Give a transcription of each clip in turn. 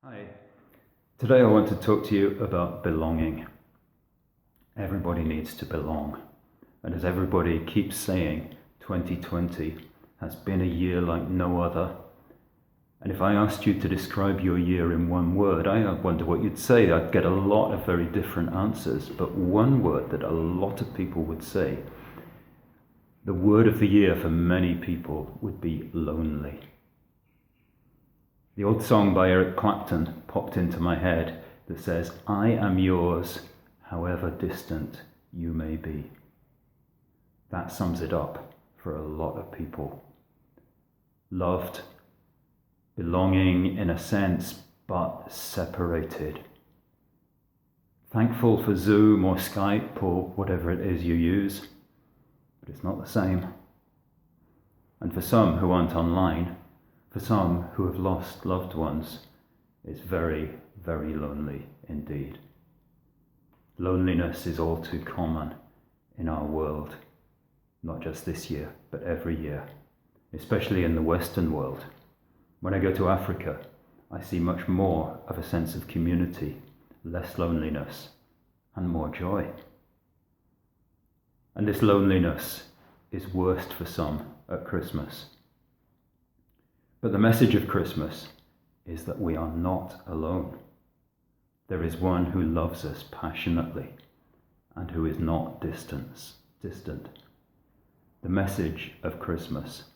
Hi. Today I want to talk to you about belonging. Everybody needs to belong. And as everybody keeps saying, 2020 has been a year like no other. And if I asked you to describe your year in one word, I wonder what you'd say. I'd get a lot of very different answers, but one word that a lot of people would say, the word of the year for many people would be lonely. The old song by Eric Clapton popped into my head that says, "I am yours, however distant you may be." That sums it up for a lot of people. Loved, belonging in a sense, but separated. Thankful for Zoom or Skype or whatever it is you use, but it's not the same. And for some who aren't online, for some who have lost loved ones, it's very, very lonely indeed. Loneliness is all too common in our world, not just this year, but every year, especially in the Western world. When I go to Africa, I see much more of a sense of community, less loneliness, and more joy. And this loneliness is worst for some at Christmas. But the message of Christmas is that we are not alone. There is one who loves us passionately and who is not distant. The message of Christmas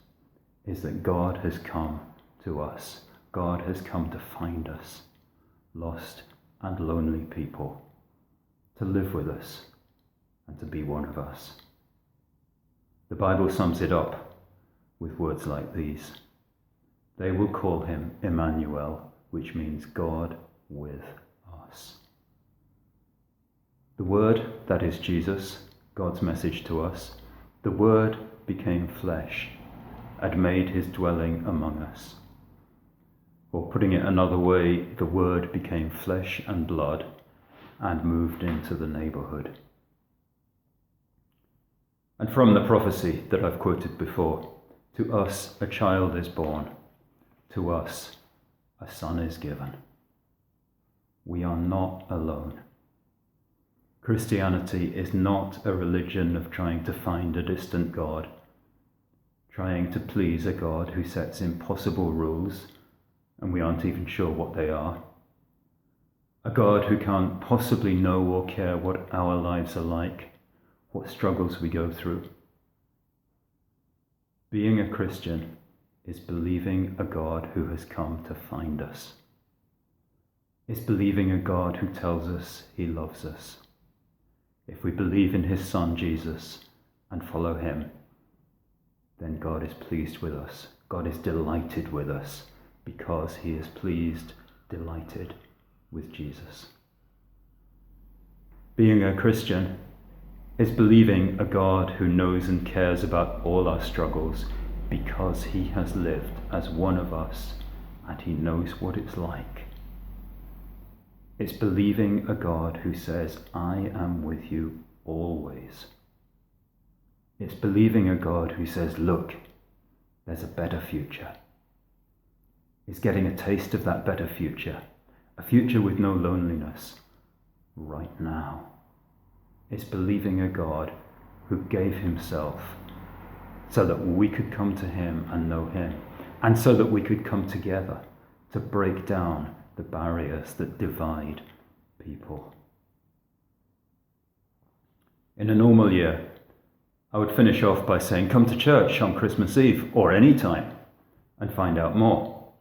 is that God has come to us. God has come to find us, lost and lonely people, to live with us and to be one of us. The Bible sums it up with words like these. They will call him Emmanuel, which means God with us. The Word, that is Jesus, God's message to us, the Word became flesh and made his dwelling among us. Or putting it another way, the Word became flesh and blood and moved into the neighborhood. And from the prophecy that I've quoted before, to us a child is born. To us, a son is given. We are not alone. Christianity is not a religion of trying to find a distant God, trying to please a God who sets impossible rules, and we aren't even sure what they are. A God who can't possibly know or care what our lives are like, what struggles we go through. Being a Christian is believing a God who has come to find us. It's believing a God who tells us he loves us. If we believe in his Son Jesus and follow him, then God is pleased with us. God is delighted with us because he is pleased, delighted with Jesus. Being a Christian is believing a God who knows and cares about all our struggles because he has lived as one of us and he knows what it's like. It's believing a God who says, "I am with you always." It's believing a God who says, "Look, there's a better future." It's getting a taste of that better future, a future with no loneliness, right now. It's believing a God who gave himself so that we could come to him and know him, and so that we could come together to break down the barriers that divide people. In a normal year, I would finish off by saying, come to church on Christmas Eve or any time and find out more.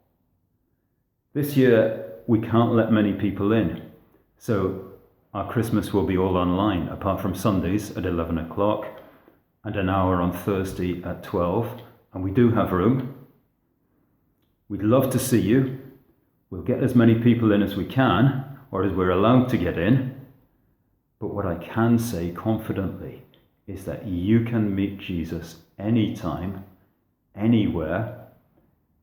This year, we can't let many people in, so our Christmas will be all online, apart from Sundays at 11 o'clock, and an hour on Thursday at 12, and we do have room. We'd love to see you. We'll get as many people in as we can, or as we're allowed to get in. But what I can say confidently is that you can meet Jesus anytime, anywhere,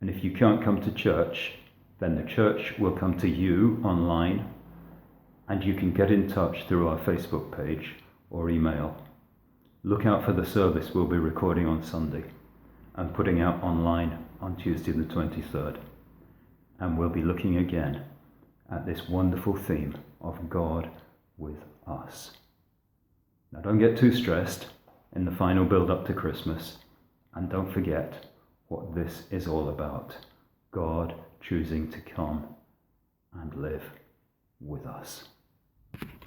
and if you can't come to church, then the church will come to you online, and you can get in touch through our Facebook page or email. Look out for the service we'll be recording on Sunday and putting out online on Tuesday the 23rd. And we'll be looking again at this wonderful theme of God with us. Now, don't get too stressed in the final build-up to Christmas, and don't forget what this is all about. God choosing to come and live with us.